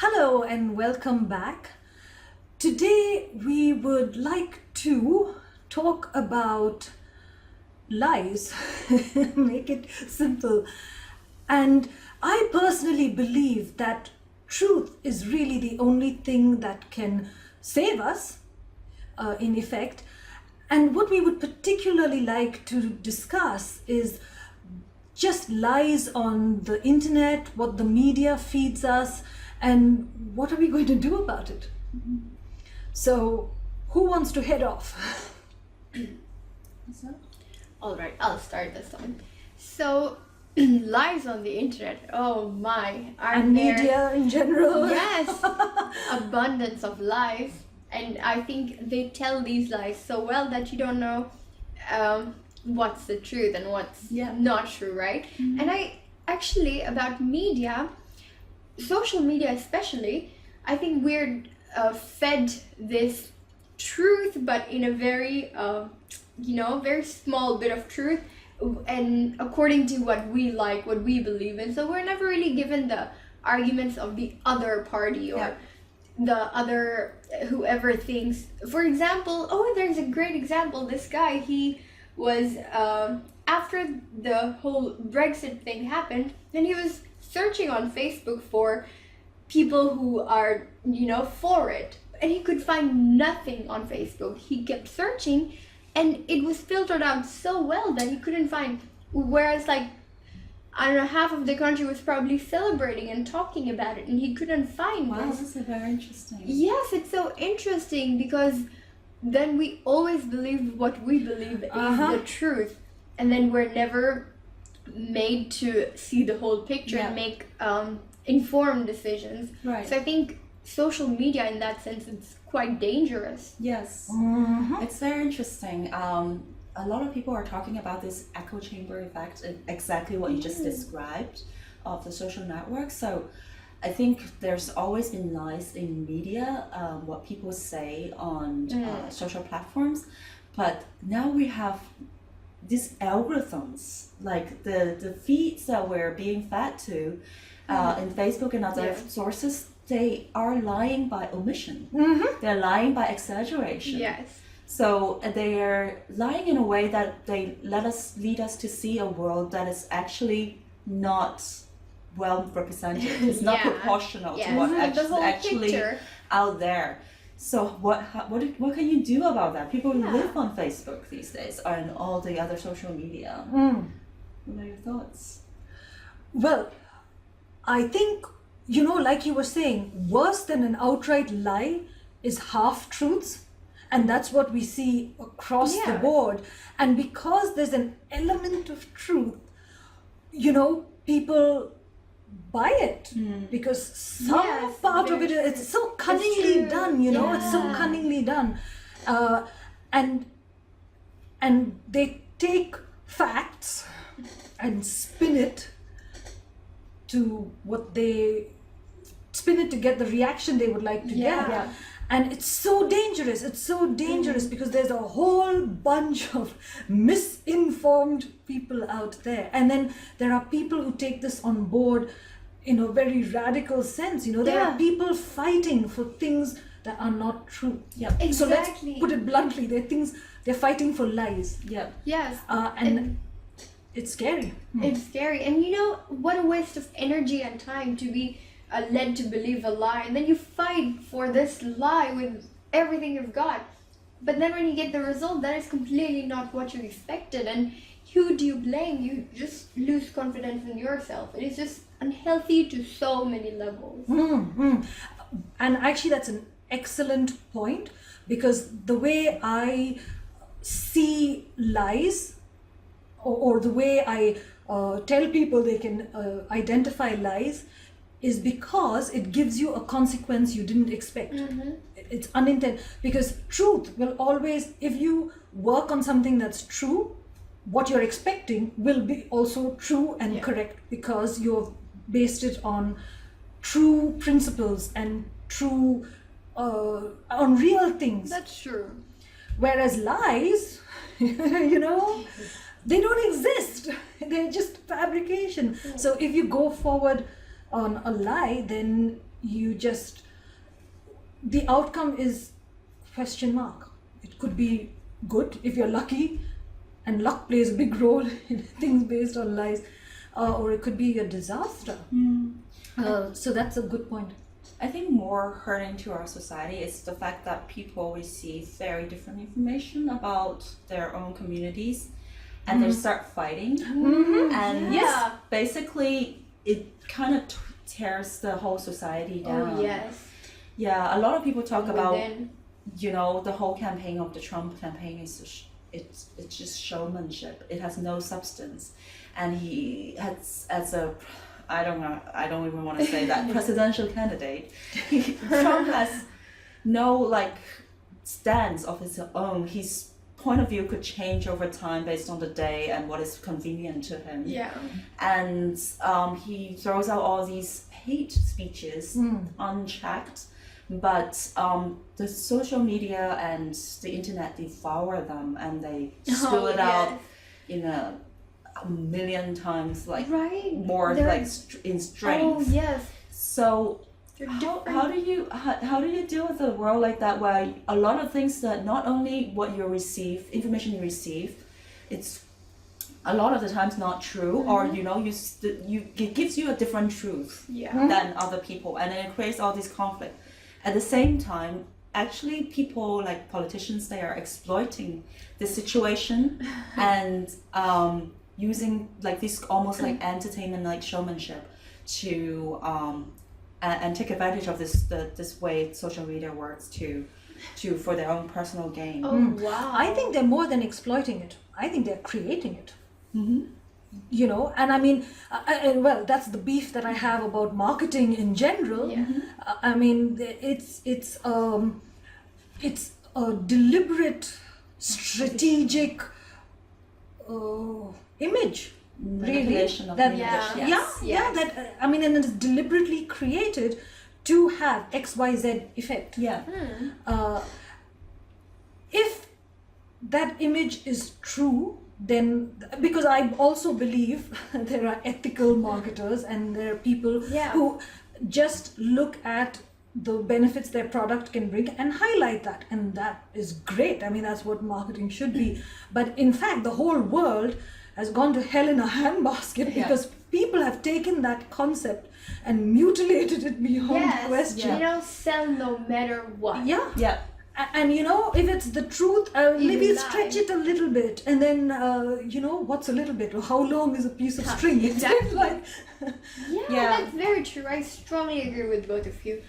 Hello and welcome back. Today we would like to talk about lies, make it simple. And I personally believe that truth is really the only thing that can save us, in effect. And what we would particularly like to discuss is just lies on the internet, what the media feeds us, and what are we going to do about it? So, who wants to head off? All right, I'll start this one. So, lies on the internet. Oh my, And media in general. Yes, abundance of lies, and I think they tell these lies so well that you don't know what's the truth and what's not true, right? And I actually about media, social media especially, I think we're fed this truth, but in a very very small bit of truth, and according to what we like, what we believe in. So we're never really given the arguments of the other party or the other whoever thinks. For example, there's a great example. This guy, he was after the whole Brexit thing happened, and he was searching on Facebook for people who are for it, and he could find nothing on Facebook. He kept searching, and it was filtered out so well that he couldn't find, whereas I don't know, half of the country was probably celebrating and talking about it, and he couldn't find Wow, this. this is very interesting. Yes, it's so interesting because then we always believe what we believe is the truth, and then we're never made to see the whole picture and make informed decisions. Right. So I think social media in that sense, it's quite dangerous. Yes. It's very interesting. A lot of people are talking about this echo chamber effect, exactly what you just described of the social network. So I think there's always been lies in media, what people say on social platforms, but now we have these algorithms, like the feeds that we're being fed to in Facebook and other sources, they are lying by omission. They're lying by exaggeration. Yes. So they're lying in a way that they lead us to see a world that is actually not well represented. It's not proportional to what actually picture out there. So what can you do about that? People live on Facebook these days and all the other social media. What are your thoughts? Well, I think, like you were saying, worse than an outright lie is half-truths. And that's what we see across the board. And because there's an element of truth, people buy it because some part of it, it's so cunningly done, it's so cunningly done. And they take facts and spin it to get the reaction they would like to get. And it's so dangerous. It's so dangerous because there's a whole bunch of misinformed people out there. And then there are people who take this on board in a very radical sense. There are people fighting for things that are not true. Exactly. So let's put it bluntly. They're fighting for lies. Yes. And it's scary. It's scary. And what a waste of energy and time to be led to believe a lie, and then you fight for this lie with everything you've got, but then when you get the result, that is completely not what you expected, and who do you blame? You just lose confidence in yourself. It is just unhealthy to so many levels. And actually that's an excellent point, because the way I see lies, or the way I tell people they can identify lies, is because it gives you a consequence you didn't expect. It's unintended, because truth will always, if you work on something that's true, what you're expecting will be also true and correct, because you've based it on true principles and true on real things. That's true. Whereas lies, they don't exist. They're just fabrication. So if you go forward on a lie, then you just, the outcome is question mark. It could be good if you're lucky, and luck plays a big role in things based on lies, or it could be a disaster. So that's a good point. I think more hurting to our society is the fact that people receive very different information about their own communities, and they start fighting. And Yeah. basically it kind of tears the whole society down. Oh yes. Yeah, a lot of people talk about, Within. the whole campaign of the Trump campaign is it's just showmanship. It has no substance, and he has, as a, I don't even want to say that, presidential candidate, Trump has no like stance of his own. His point of view could change over time based on the day and what is convenient to him. Yeah. And he throws out all these hate speeches unchecked, but the social media and the internet devour them, and they spill it out in a million times, like Right. more They're- like in strength. Oh yes. So They're how different. how do you deal with a world like that, where a lot of things that not only what you receive, information you receive, it's a lot of the times not true, or it gives you a different truth Yeah. than other people, and then it creates all this conflict. At the same time, actually people like politicians, they are exploiting this situation and using like this almost like entertainment, like showmanship, to and take advantage of this way social media works to for their own personal gain. Oh wow. I think they're more than exploiting it. I think they're creating it. And I mean, well, that's the beef that I have about marketing in general. Yeah. I mean, it's a deliberate, strategic image, really. Manipulation of That, image, Yeah. yes. yeah, that I mean, and it's deliberately created to have XYZ effect. Yeah. If that image is true, then, because I also believe there are ethical marketers and there are people Yeah. who just look at the benefits their product can bring and highlight that, and that is great. I mean, that's what marketing should be. But in fact, the whole world has gone to hell in a handbasket Yeah. because people have taken that concept and mutilated it beyond Yes. question. Sell no matter what. Yeah. Yeah. And if it's the truth, maybe lie. stretch it a little bit, and then what's a little bit, or how long is a piece of string? It's Exactly. like, Yeah, that's very true. I strongly agree with both of you.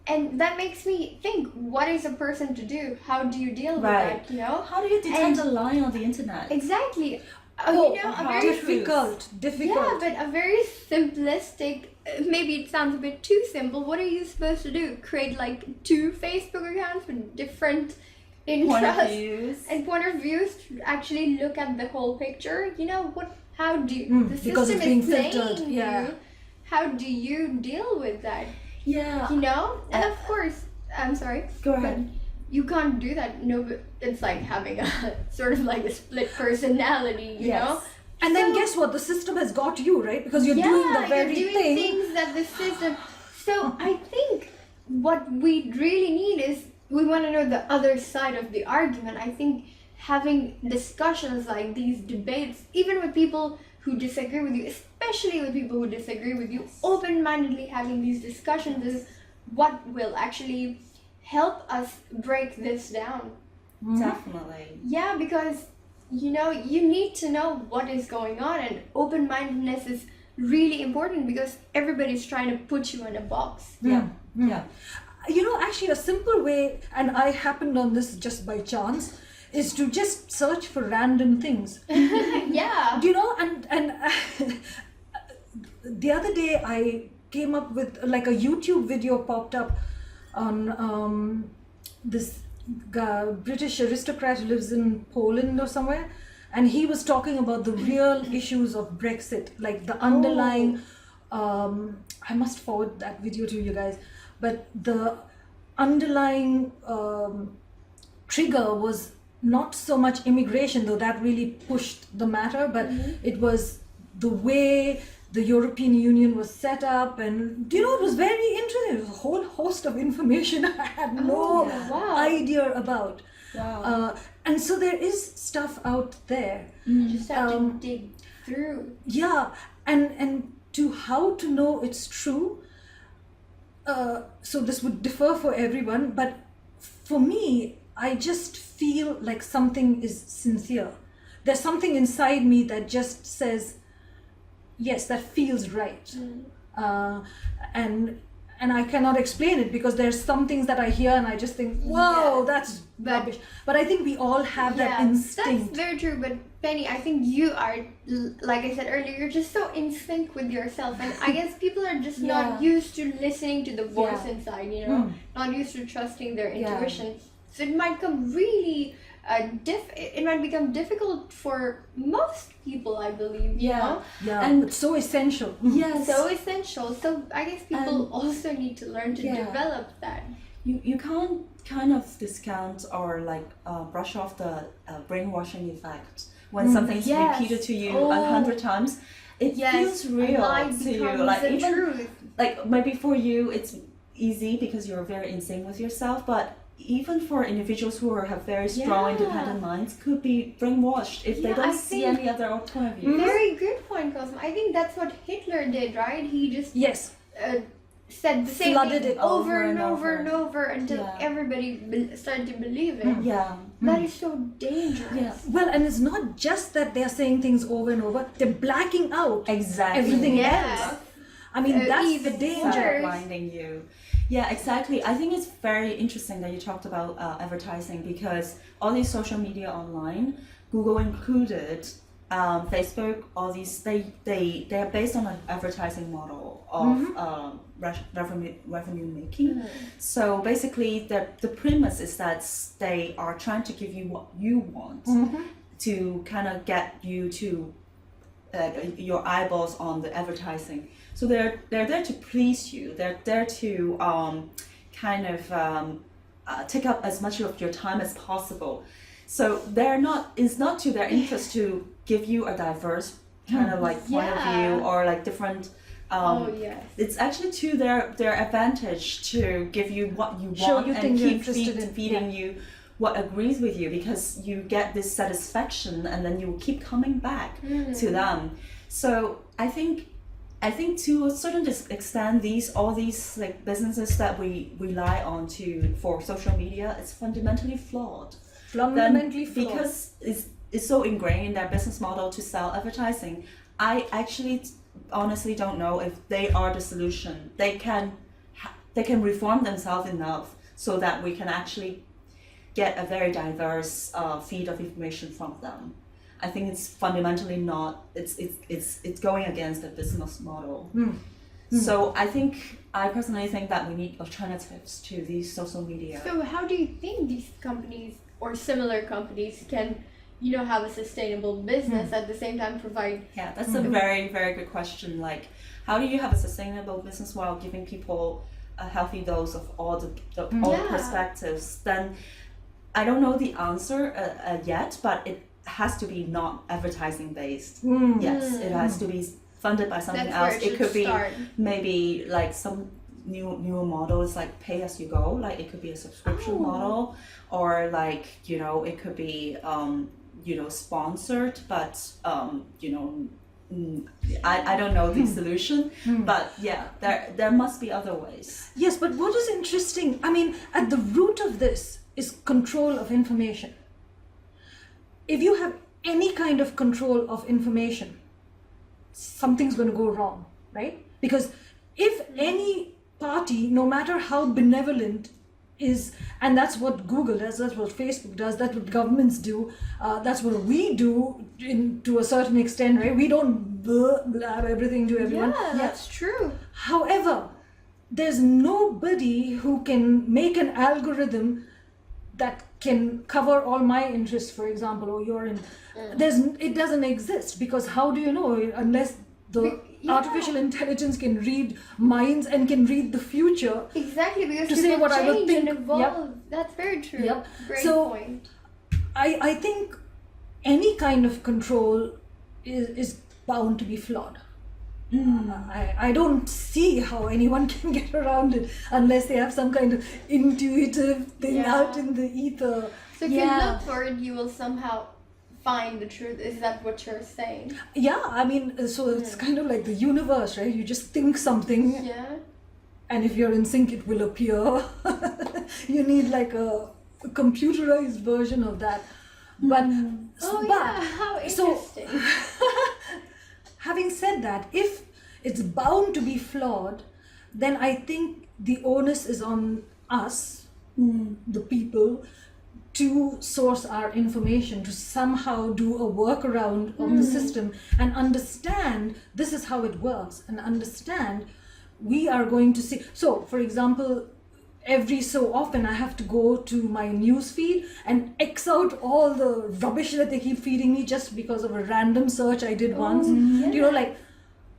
And that makes me think, what is a person to do? How do you deal with Right. that, How do you detect a lie on the internet? Exactly. how a very difficult. Yeah, but a very simplistic, maybe it sounds a bit too simple. What are you supposed to do? Create like 2 Facebook accounts with different Point of interests views. and point of views to actually look at the whole picture? How do you, the because system it's being is playing filtered, yeah. you. How do you deal with that? Yeah. And of course, I'm sorry. Go but ahead. you can't do that. No, but it's like having a sort of like a split personality, you Yes. know? and then So- guess what? The system has got you, right? Because you're doing the very you're doing thing. things that the system. So I think what we really need is we want to know the other side of the argument. I think having discussions like these, debates, even with people who disagree with you, especially with people who disagree with you, open-mindedly having these discussions is what will actually help us break this down. Definitely. Yeah, because you need to know what is going on, and open-mindedness is really important because everybody's trying to put you in a box. Yeah. Yeah. Actually, a simple way, and I happened on this just by chance, is to just search for random things. Yeah. And the other day I came up with like a YouTube video popped up on this British aristocrat who lives in Poland or somewhere, and he was talking about the real issues of Brexit, like the underlying I must forward that video to you guys, but the underlying trigger was not so much immigration, though that really pushed the matter, but it was the way the European Union was set up, and it was very interesting. It was a whole host of information I had no wow. idea about. Wow. And so there is stuff out there. You just have to dig through. Yeah, and to how to know it's true. So this would differ for everyone, but for me, I just feel like something is sincere. There's something inside me that just says, yes, that feels right. And I cannot explain it, because there's some things that I hear and I just think, whoa, that's rubbish. But I think we all have that instinct. That's very true. But Penny, I think you are, like I said earlier, you're just so in sync with yourself. And I guess people are just not used to listening to the voice inside, not used to trusting their intuition. So it might come really it might become difficult for most people, I believe. You know? Yeah, and it's so essential. Yes. So essential. So I guess people also need to learn to develop that. You can't kind of discount or brush off the brainwashing effect when something's repeated to you 100 times. It feels real to you. Like even truth. like maybe for you it's easy because you're very in sync with yourself, but even for individuals who have very strong independent minds could be brainwashed if they don't see any other alternative. Very good point, Cosmo. I think that's what Hitler did, right? He just said the same Flooded thing it over and over until everybody started to believe it. That is so dangerous. Well, and it's not just that they're saying things over and over, they're blacking out everything else. I mean, that's the danger. Blinding you. Yeah, exactly. I think it's very interesting that you talked about advertising, because all these social media online, Google included, Facebook, all these, they are based on an advertising model of revenue making. So basically, the premise is that they are trying to give you what you want to kind of get you to your eyeballs on the advertising. So they're there to please you. They're there to take up as much of your time as possible. So it's not to their interest to give you a diverse kind of point of view or different. It's actually to their advantage to give you what you want and keep feeding you what agrees with you, because you get this satisfaction and then you will keep coming back to them. So I think to a certain extent, all these businesses that we rely on for social media, it's fundamentally flawed. Because it's so ingrained in their business model to sell advertising. I actually honestly don't know if they are the solution. They can reform themselves enough so that we can actually get a very diverse feed of information from them. I think it's fundamentally not. It's going against the business model. So I personally think that we need alternatives to these social media. So how do you think these companies or similar companies can, have a sustainable business at the same time provide? Yeah, that's a very, very good question. How do you have a sustainable business while giving people a healthy dose of all the perspectives? Then I don't know the answer yet, but it has to be not advertising based. Yes, it has to be funded by something else. It could be maybe some new models pay as you go. It could be a subscription model, or it could be sponsored, but I don't know the solution, but there must be other ways. Yes, but what is interesting, I mean, at the root of this is control of information. If you have any kind of control of information, something's going to go wrong, right? Because if any party, no matter how benevolent, is, and that's what Google does, that's what Facebook does, that's what governments do, that's what we do to a certain extent, right? We don't blab everything to everyone. Yeah, that's true. However, there's nobody who can make an algorithm that can cover all my interests, for example, or your it doesn't exist, because how do you know, unless the artificial intelligence can read minds and can read the future? Exactly, because to say what I would think. And evolve. That's very true. Great point. I think any kind of control is bound to be flawed. I don't see how anyone can get around it unless they have some kind of intuitive thing out in the ether. So if you look for it, you will somehow find the truth. Is that what you're saying? Yeah, I mean, so it's kind of like the universe, right? You just think something, and if you're in sync, it will appear. You need like a computerized version of that. But how interesting. Having said that, if it's bound to be flawed, then I think the onus is on us, the people, to source our information, to somehow do a workaround of the system and understand this is how it works, and understand we are going to see. So, for example, every so often I have to go to my news feed and X out all the rubbish that they keep feeding me just because of a random search I did once. You know, like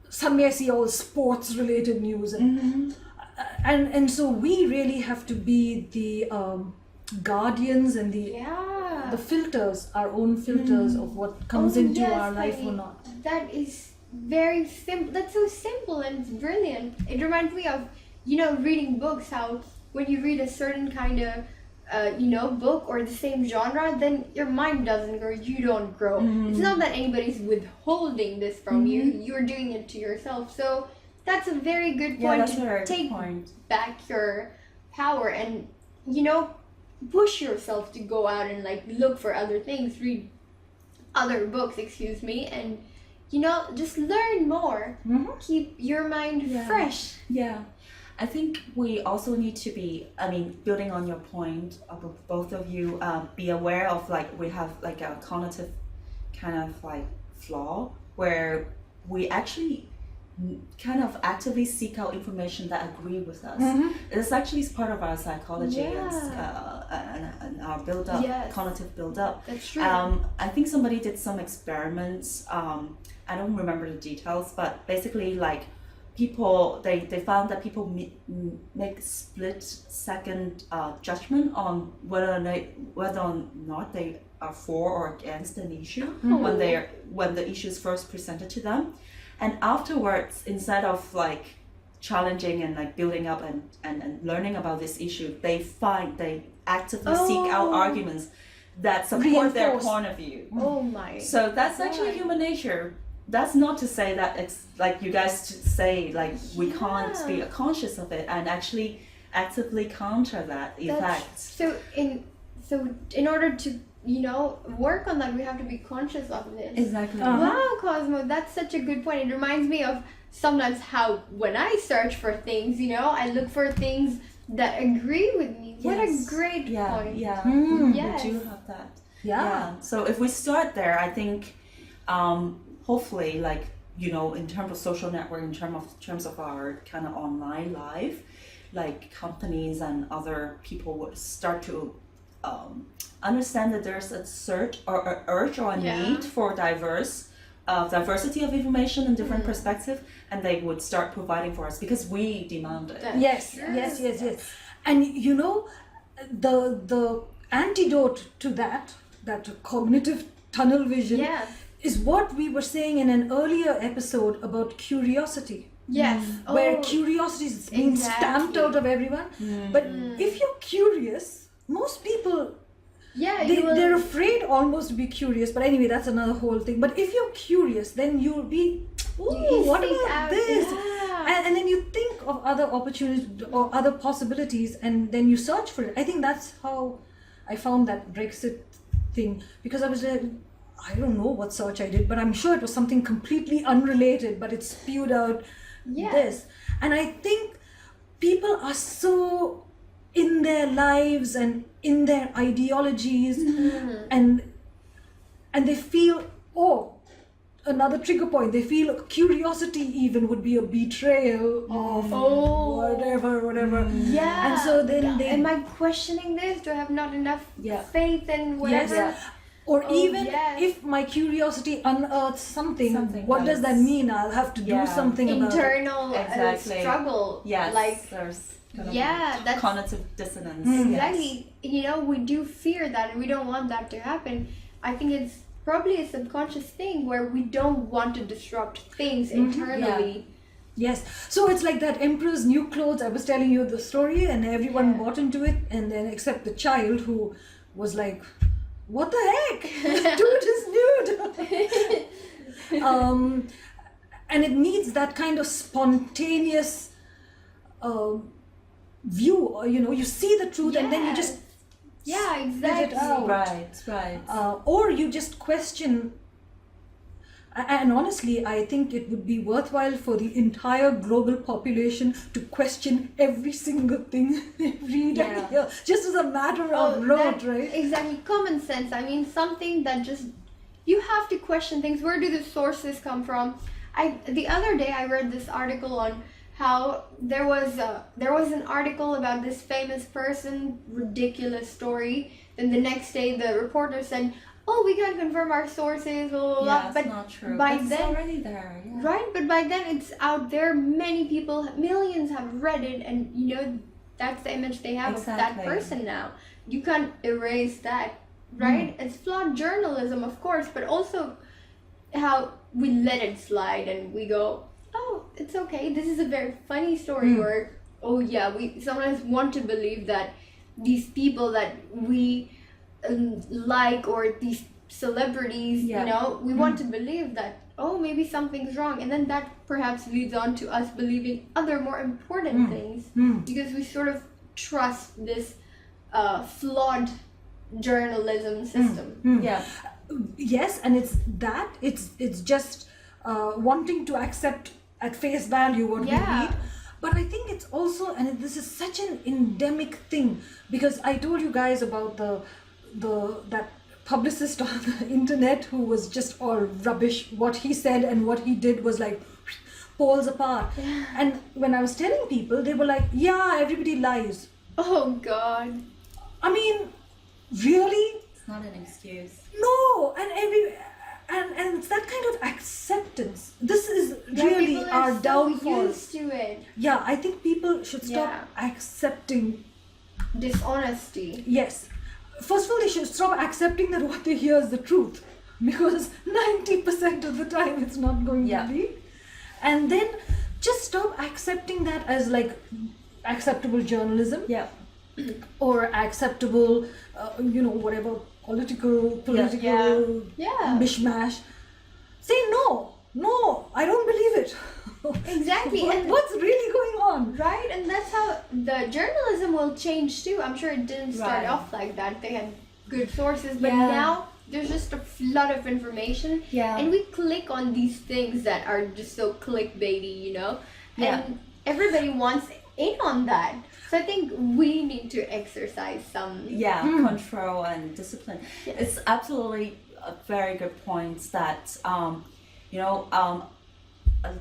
suddenly I see all sports related news, and so we really have to be the guardians and the filters, our own filters of what comes into our life or not. That is very simple. That's so simple and it's brilliant. It reminds me of, reading books, how when you read a certain kind of book or the same genre, then your mind doesn't grow, you don't grow. It's not that anybody's withholding this from you, you're doing it to yourself. So that's a very good point to take back your power and, push yourself to go out and like look for other things, read other books, and just learn more. Keep your mind fresh. I think we also need to be, building on your point of both of you, be aware of like we have like a cognitive kind of like flaw where we actually kind of actively seek out information that agree with us. It's actually part of our psychology and our build-up, cognitive build-up. That's true. I think somebody did some experiments. I don't remember the details, but basically like people, they found that people make split-second judgment on whether or not they are for or against an issue when the issue is first presented to them. And afterwards, instead of like challenging and like building up and learning about this issue, they actively seek out arguments that support their point of view. Oh my. So that's actually human nature. That's not to say that it's like you guys say like we can't be conscious of it and actually actively counter that effect. So in order to work on that, we have to be conscious of this. Exactly. Wow, Cosmo, that's such a good point. It reminds me of sometimes how when I search for things, I look for things that agree with me. What a great point. Yes. We do have that. Yeah. So if we start there, I think hopefully like, in terms of social network, in terms of our kind of online life, like companies and other people would start to understand that there's a surge or an urge or a need for diversity of information and different perspective, and they would start providing for us because we demand it. Yes. And the antidote to that cognitive tunnel vision is what we were saying in an earlier episode about curiosity. Yes. Where curiosity is being stamped out of everyone. But if you're curious, most people they're afraid almost to be curious, but anyway, that's another whole thing. But if you're curious, then you'll be, what about this? And then you think of other opportunities or other possibilities, and then you search for it. I think that's how I found that Brexit thing, because I was I don't know what search I did, but I'm sure it was something completely unrelated, but it spewed out this. And I think people are so in their lives and in their ideologies, and they feel, another trigger point, they feel curiosity even would be a betrayal of whatever. And so then they, am I questioning this? Do I have not enough faith in whatever? Or even if my curiosity unearths something what does that mean? I'll have to do something about it. Internal struggle. Yes, like there's that's cognitive dissonance. Exactly. We do fear that, and we don't want that to happen. I think it's probably a subconscious thing where we don't want to disrupt things internally. Yes. So it's like that Emperor's New Clothes. I was telling you the story, and everyone bought into it, and then except the child who was like, "What the heck? This dude is nude." And it needs that kind of spontaneous view. Or, you see the truth, and then you just exactly. it out. Right. Or you just question. And honestly, I think it would be worthwhile for the entire global population to question every single thing they read and hear, just as a matter of rote, right? Exactly, common sense. I mean, something that just, you have to question things. Where do the sources come from? The other day I read this article on how there was an article about this famous person, ridiculous story. Then the next day the reporter said, "Oh, we can't confirm our sources, blah, blah, blah." It's but not true. By It's then, already there. Yeah. right? But by then it's out there. Many people, millions have read it, and that's the image they have of that person now. You can't erase that, right? It's flawed journalism, of course, but also how we let it slide and we go, "Oh, it's okay. This is a very funny story," or, "Oh yeah, we sometimes want to believe that these people that we like, or these celebrities, we want to believe that, oh, maybe something's wrong," and then that perhaps leads on to us believing other more important things because we sort of trust this flawed journalism system. Yeah. Yes, and it's just wanting to accept at face value what we read. But I think it's also, and this is such an endemic thing, because I told you guys about that publicist on the internet who was just all rubbish. What he said and what he did was like poles apart. And when I was telling people, they were like, "Yeah, everybody lies." Oh God. I mean, really? It's not an excuse. No, and it's that kind of acceptance. This is really People our are so downfall. used to it. Yeah, I think people should stop Yeah. accepting. Dishonesty. Yes. First of all, they should stop accepting that what they hear is the truth, because 90% of the time it's not going to be. And then just stop accepting that as like acceptable journalism. Yeah. Or acceptable, whatever political mishmash. Say no, I don't believe it. Exactly. And what's really going on? Right, and that's how the journalism will change too. I'm sure it didn't start off like that. They had good sources, but now there's just a flood of information. Yeah. And we click on these things that are just so clickbaity, And everybody wants in on that. So I think we need to exercise some control and discipline. Yes. It's absolutely a very good point that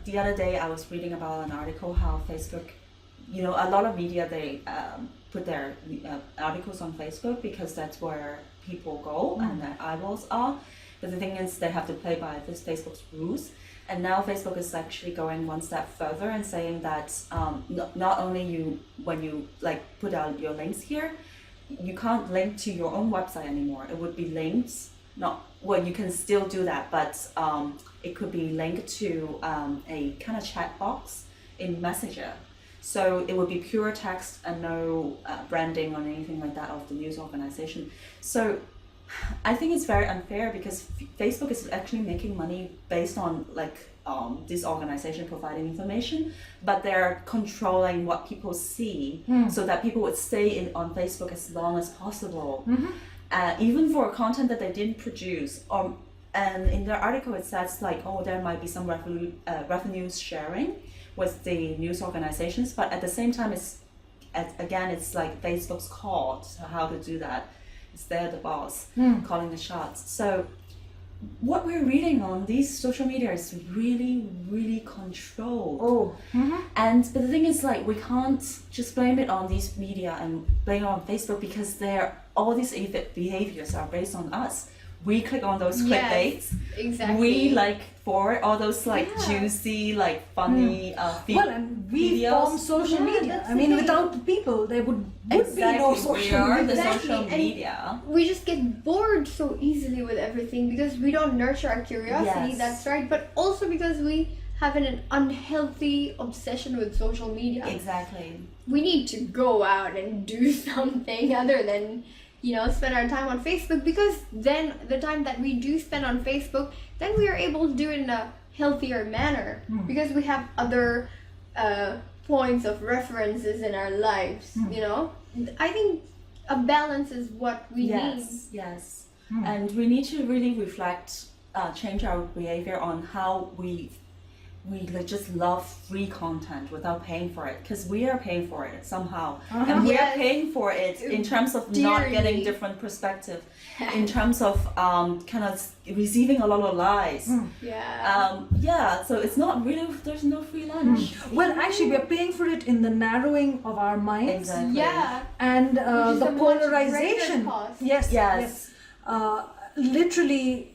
the other day I was reading about an article how Facebook, a lot of media, they put their articles on Facebook because that's where people go and their eyeballs are. But the thing is, they have to play by this Facebook's rules. And now Facebook is actually going one step further and saying that not only when you like put out your links here, you can't link to your own website anymore. It would be links, you can still do that, but it could be linked to a kind of chat box in Messenger. So it would be pure text and no branding or anything like that of the news organization. So I think it's very unfair because Facebook is actually making money based on this organization providing information, but they're controlling what people see so that people would stay on Facebook as long as possible, even for content that they didn't produce. And in their article it says there might be some revenue sharing with the news organizations, but at the same time it's like Facebook's call to how to do that. It's they're the boss calling the shots. So what we're reading on these social media is really, really controlled. But the thing is, we can't just blame it on these media and blame it on Facebook because all these behaviors are based on us. we click on those Yes, clickbaits. exactly. We like forward all those like Yeah. juicy, like funny Well, and we videos. form social Yeah, media. that's I the mean, thing. without the people, there would be no Exactly, we social are the media. Exactly, social and media. we just get bored so easily with everything because we don't nurture our curiosity. Yes. That's right, but also because we have an unhealthy obsession with social media. Exactly. We need to go out and do something other than spend our time on Facebook, because then the time that we do spend on Facebook, then we are able to do it in a healthier manner because we have other points of references in our lives. I think a balance is what we need. Yes. And we need to really reflect, change our behavior on how we like just love free content without paying for it, because we are paying for it somehow, and we are Yes. paying for it in terms of not Dearly. getting different perspective, in terms of kind of receiving a lot of lies. Yeah. So it's not really, there's no free lunch. Well, actually, we are paying for it in the narring of our minds Exactly. Yeah. and Which is the a much greater polarization. cost. Yes. Literally,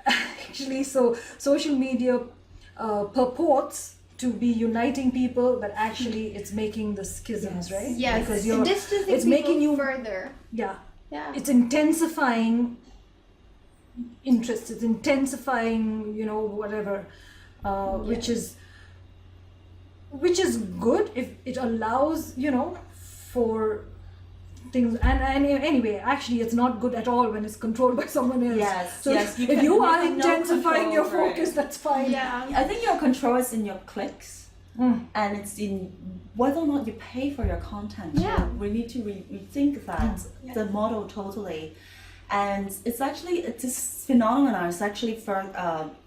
actually, so social media purports to be uniting people, but actually, it's making the schisms, Yes. right? Yes. Because you're, Distancing it's people making you further. yeah. Yeah. It's intensifying interest. It's intensifying, whatever, which is good if it allows, for things. And anyway, actually, it's not good at all when it's controlled by someone else. Yes, So yes, you if can- you you are have no intensifying your control over focus, it. that's fine. Yeah. I think your control is in your clicks. Mm. And it's in whether or not you pay for your content. Yeah. So we need to rethink that, Yeah. the model totally. And it's this phenomenon is actually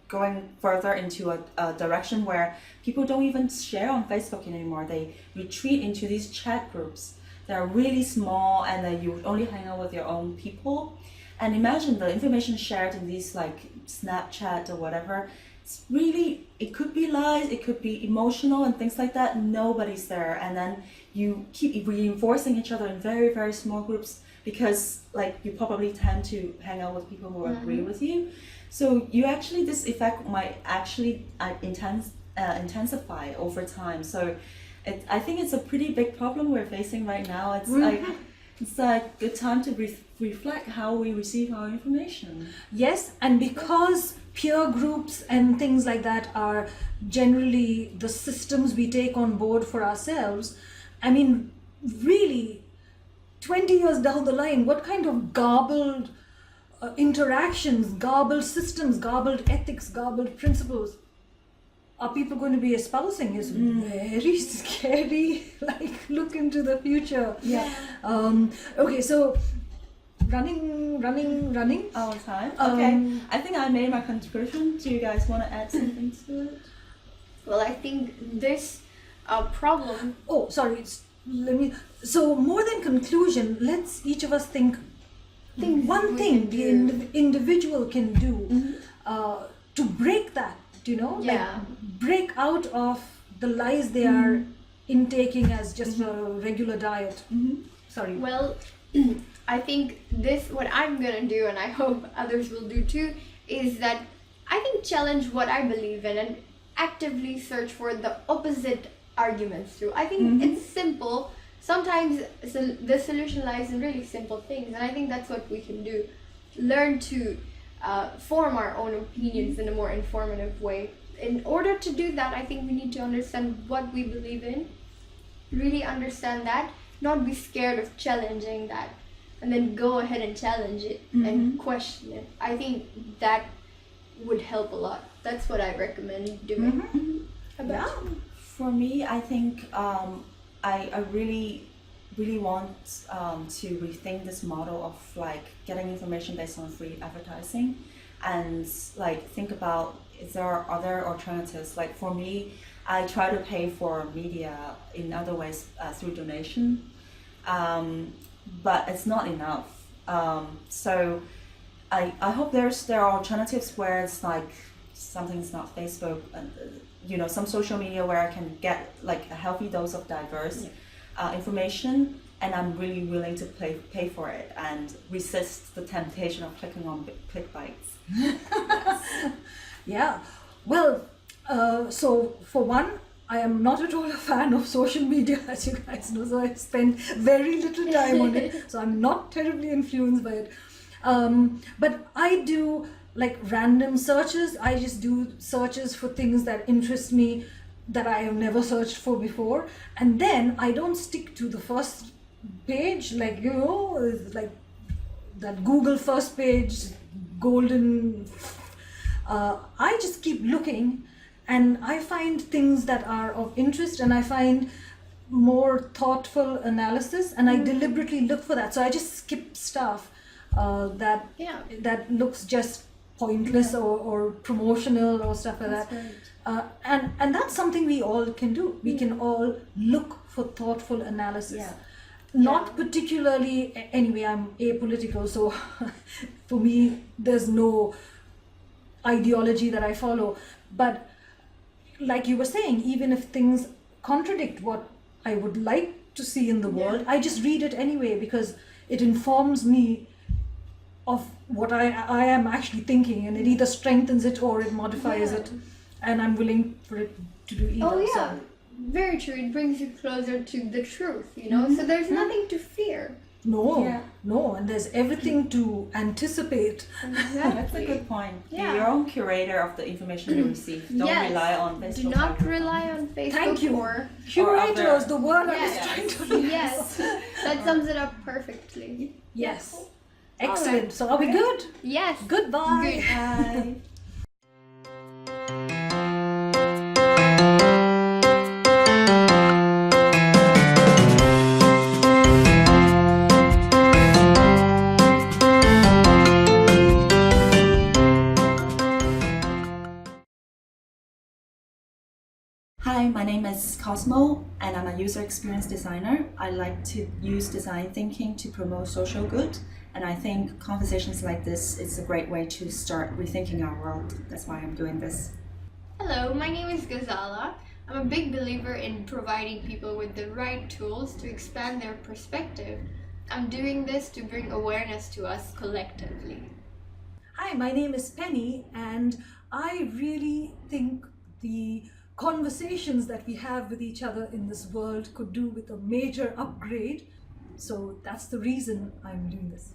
going further into a direction where people don't even share on Facebook anymore. They retreat into these chat groups. They're really small, and then you only hang out with your own people. And imagine the information shared in these like Snapchat or whatever. It's really, it could be lies, it could be emotional and things like that. Nobody's there, and then you keep reinforcing each other in very, very small groups, because like you probably tend to hang out with people who agree with you. So you actually, this effect might actually intensify over time. So I think it's a pretty big problem we're facing right now. It's it's a good time to reflect how we receive our information. Yes, and because peer groups and things like that are generally the systems we take on board for ourselves, I mean, really, 20 years down the line, what kind of garbled interactions, garbled systems, garbled ethics, garbled principles are people going to be espousing is very scary. Like, look into the future. Yeah. Okay, so running. All the time. Okay. I think I made my contribution. Do you guys want to add something to it? Well, I think this problem. Oh, sorry. So more than conclusion, let's each of us think one we thing can the do. individual can do to break that. Yeah. Like break out of the lies they are intaking as just a regular diet. Sorry. Well, I think what I'm gonna do, and I hope others will do too, is that I think challenge what I believe in and actively search for the opposite arguments too. I think it's simple. Sometimes the solution lies in really simple things, and I think that's what we can do. Learn to form our own opinions in a more informative way. In order to do that, I think we need to understand what we believe in, really understand that, not be scared of challenging that, and then go ahead and challenge it and question it. I think that would help a lot. That's what I recommend doing. How about you? For me, I think I really want to rethink this model of like getting information based on free advertising, and like think about if there are other alternatives. Like for me, I try to pay for media in other ways through donation, but it's not enough. So I hope there are alternatives where it's like something's not Facebook, and some social media where I can get like a healthy dose of diverse information, and I'm really willing to pay for it and resist the temptation of clicking on clickbites. Yeah. Well, so for one, I am not at all a fan of social media, as you guys know, so I spend very little time on it, so I'm not terribly influenced by it. But I do like random searches. I just do searches for things that interest me that I have never searched for before, and then I don't stick to the first page, like, you know, like that Google first page golden. I just keep looking, and I find things that are of interest, and I find more thoughtful analysis, and I deliberately look for that. So I just skip stuff that looks just pointless or promotional or stuff like that. Right. And that's something we all can do. We can all look for thoughtful analysis. Yeah. Not particularly, anyway, I'm apolitical, so for me, there's no ideology that I follow. But like you were saying, even if things contradict what I would like to see in the world, I just read it anyway because it informs me of what I am actually thinking, and it either strengthens it or it modifies it, and I'm willing for it to do either. Oh yeah, So. very true. It brings you closer to the truth, you know. So there's nothing to fear. No, and there's everything to anticipate. That's a good point. Yeah. Be your own curator of the information you receive. Don't rely on Facebook. Do not rely on Facebook. Thank you. Or Curators, the word I was Yes. trying to use. yes, that sums it up perfectly. Yes. Excellent. So are we good? Yes. Goodbye. Bye. Hi, my name is Cosmo, and I'm a user experience designer. I like to use design thinking to promote social good, and I think conversations like this is a great way to start rethinking our world. That's why I'm doing this. Hello, my name is Gazala. I'm a big believer in providing people with the right tools to expand their perspective. I'm doing this to bring awareness to us collectively. Hi, my name is Penny, and I really think the conversations that we have with each other in this world could do with a major upgrade. So that's the reason I'm doing this.